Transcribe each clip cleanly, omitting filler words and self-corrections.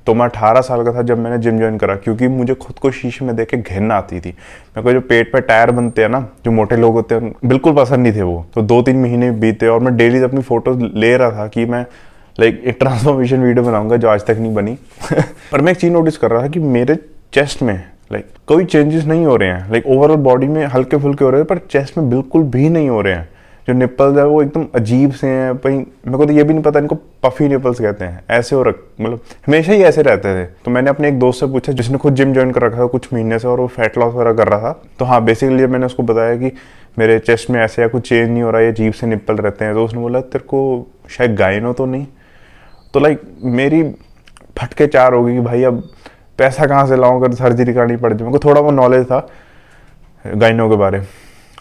तो मैं 18 साल का था जब मैंने जिम ज्वाइन करा, क्योंकि मुझे खुद को शीशे में देख के घिन आती थी। मेरे को जो पेट पे टायर बनते हैं ना, जो मोटे लोग होते हैं, बिल्कुल पसंद नहीं थे वो। तो 2-3 महीने बीते और मैं डेली अपनी फोटोज ले रहा था कि मैं लाइक एक ट्रांसफॉर्मेशन वीडियो बनाऊंगा, जो आज तक नहीं बनी। पर मैं एक चीज़ नोटिस कर रहा था कि मेरे चेस्ट में लाइक कोई चेंजेस नहीं हो रहे हैं। लाइक ओवरऑल बॉडी में हल्के फुल्के हो रहे हैं, पर चेस्ट में बिल्कुल भी नहीं हो रहे हैं। जो निप्पल्स है वो एकदम अजीब से हैं। भाई मेरे को तो ये भी नहीं पता इनको पफी निप्पल्स कहते हैं, ऐसे हो मतलब हमेशा ही ऐसे रहते थे। तो मैंने अपने एक दोस्त से पूछा जिसने खुद जिम ज्वाइन कर रखा था कुछ महीने से, और वो फैट लॉस वगैरह कर रहा था। तो हाँ, बेसिकली मैंने उसको बताया कि मेरे चेस्ट में ऐसे या कुछ चेंज नहीं हो रहा है, अजीब से निप्पल रहते हैं। तो उसने बोला तेरे को शायद गायनो तो नहीं। तो लाइक मेरी फटके 4 हो गई कि भाई अब पैसा कहाँ से लाऊं अगर सर्जरी करनी पड़ जाए। मेरे को थोड़ा बहुत नॉलेज था गायनो के बारे में,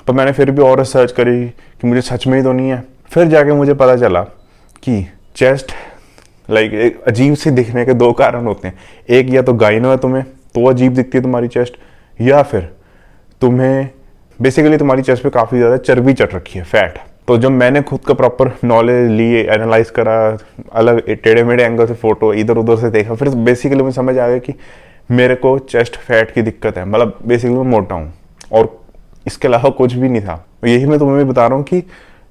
पर मैंने फिर भी और रिसर्च करी कि मुझे सच में ही तो नहीं है। फिर जाके मुझे पता चला कि चेस्ट लाइक एक अजीब से दिखने के 2 कारण होते हैं। एक, या तो गायनो है तुम्हें तो अजीब दिखती है तुम्हारी चेस्ट, या फिर तुम्हें बेसिकली तुम्हारी चेस्ट पे काफ़ी ज़्यादा चर्बी चढ़ रखी है, फैट। तो जब मैंने खुद का प्रॉपर नॉलेज लिए, एनालाइज करा, अलग टेढ़े मेढ़े एंगल से फोटो इधर उधर से देखा, फिर बेसिकली मुझे समझ आ गया कि मेरे को चेस्ट फैट की दिक्कत है। मतलब बेसिकली मैं मोटा हूँ और इसके अलावा कुछ भी नहीं था। यही मैं तुम्हें भी बता रहा हूँ कि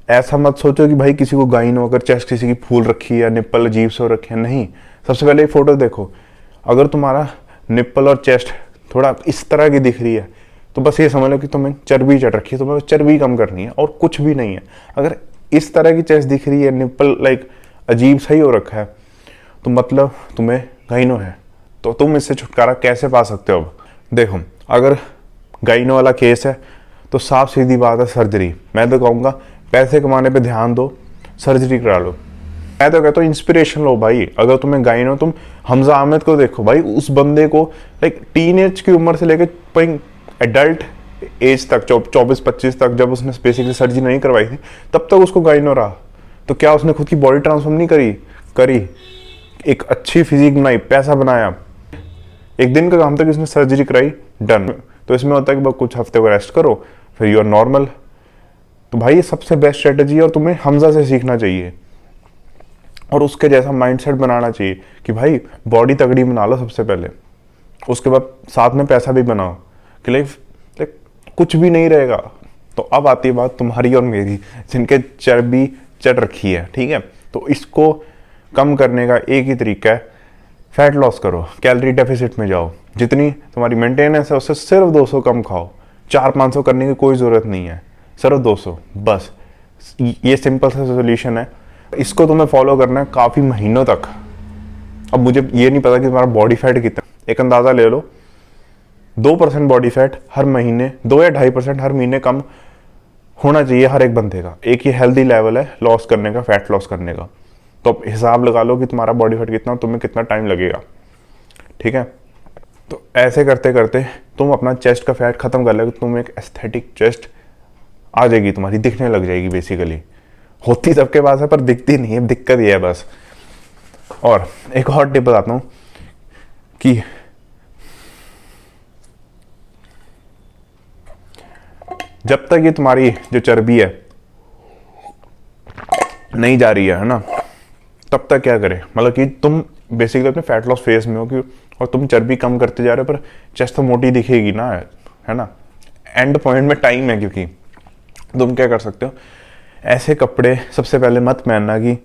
ऐसा मत सोचो कि भाई किसी को गायनो अगर चेस्ट किसी की फूल रखी है या निप्पल अजीब से हो रखे हैं। नहीं, सबसे पहले फोटो देखो। अगर तुम्हारा निप्पल और चेस्ट थोड़ा इस तरह की दिख रही है तो बस ये समझ लो कि तुम्हें चर्बी चढ़ रखी है, तुम्हें चर्बी कम करनी है और कुछ भी नहीं है। अगर इस तरह की चेस्ट दिख रही है, निप्पल लाइक अजीब सही हो रखा है, तो मतलब तुम्हें गायनो है। तो तुम इससे छुटकारा कैसे पा सकते हो? अब देखो, अगर गायनो वाला केस है तो साफ सीधी बात है सर्जरी। मैं तो कहूँगा पैसे कमाने पे ध्यान दो, सर्जरी करा लो। मैं तो कहता हूँ इंस्पिरेशन लो भाई। अगर तुम्हें गायनो, तुम हमजा अहमद को देखो भाई, उस बंदे को लाइक टीनेज की उम्र से लेकर एडल्ट एज तक 24-25 तक, जब उसने बेसिकली सर्जरी नहीं करवाई थी, तब तक उसको गायनो रहा। तो क्या उसने खुद की बॉडी ट्रांसफॉर्म नहीं करी, एक अच्छी फिजिक बनाई, पैसा बनाया, एक दिन का काम तक इसने सर्जरी कराई, डन। तो इसमें होता है कि कुछ हफ्ते को रेस्ट करो, फिर यू आर नॉर्मल। तो भाई ये सबसे बेस्ट स्ट्रेटेजी है और तुम्हें हमजा से सीखना चाहिए और उसके जैसा माइंडसेट बनाना चाहिए कि भाई बॉडी तगड़ी बना लो सबसे पहले, उसके बाद साथ में पैसा भी बनाओ कि लाइक कुछ भी नहीं रहेगा। तो अब आती है बात तुम्हारी और मेरी, जिनके चर्बी चढ़ रखी है, ठीक है। तो इसको कम करने का एक ही तरीका है, फैट लॉस करो, कैलोरी डेफिसिट में जाओ। जितनी तुम्हारी मेंटेनेंस है उससे सिर्फ 200 कम खाओ। 400-500 करने की कोई ज़रूरत नहीं है, सिर्फ 200 बस। ये सिंपल सा सोल्यूशन है, इसको तुम्हें फॉलो करना है काफ़ी महीनों तक। अब मुझे ये नहीं पता कि तुम्हारा बॉडी फैट कितना, एक अंदाज़ा ले लो, 2% बॉडी फैट हर महीने, 2 या 2.5% हर महीने कम होना चाहिए हर एक बंदे का। एक ये हेल्दी लेवल है लॉस करने का, फैट लॉस करने का। तो अब हिसाब लगा लो कि तुम्हारा बॉडी फैट कितना, तुम्हें कितना टाइम लगेगा, ठीक है। तो ऐसे करते करते तुम अपना चेस्ट का फैट खत्म कर लोगे, तुम एक एस्थेटिक चेस्ट आ जाएगी, तुम्हारी दिखने लग जाएगी। बेसिकली होती सबके पास है पर दिखती नहीं है, दिक्कत ये है बस। और एक और टिप बताता हूँ कि जब तक ये तुम्हारी जो चर्बी है नहीं जा रही है ना, तब तक क्या करें, मतलब कि तुम बेसिकली अपने फैट लॉस फेज में हो कि और तुम चर्बी कम करते जा रहे हो, पर चेस्ट तो मोटी दिखेगी ना, है ना। एंड पॉइंट में टाइम है, क्योंकि तुम क्या कर सकते हो, ऐसे कपड़े सबसे पहले मत पहनना कि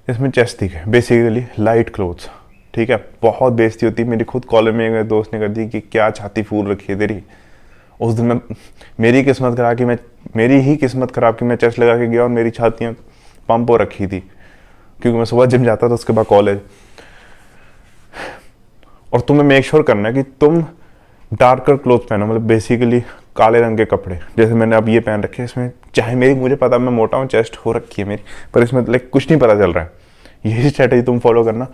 इसमें चेस्ट दिखे, बेसिकली लाइट क्लोथ्स, ठीक है। बहुत बेइज्जती होती है, मेरी खुद कॉलेज में एक दोस्त ने कर दी कि क्या छाती फूल रखी है तेरी। उस दिन मैं मेरी ही किस्मत खराब कि मैं चेस्ट लगा के गया और मेरी छातियाँ पंप हो रखी थी, क्योंकि मैं सुबह जिम जाता था, उसके बाद कॉलेज। और तुम्हें मेक श्योर करना है कि तुम डार्कर क्लोथ पहनो, मतलब बेसिकली काले रंग के कपड़े, जैसे मैंने अब ये पहन रखे हैं। इसमें चाहे मुझे पता मैं मोटा हूँ, चेस्ट हो रखी है मेरी, पर इसमें लाइक कुछ नहीं पता चल रहा है। यही स्ट्रेटेजी तुम फॉलो करना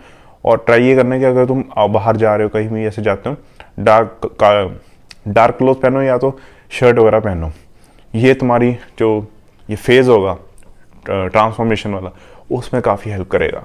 और ट्राई ये करना कि अगर तुम बाहर जा रहे हो, कहीं भी ऐसे जाते हो, डार्क क्लोथ पहनो या तो शर्ट वगैरह पहनो। ये तुम्हारी जो ये फेज़ होगा ट्रांसफॉर्मेशन वाला, उसमें काफ़ी हेल्प करेगा।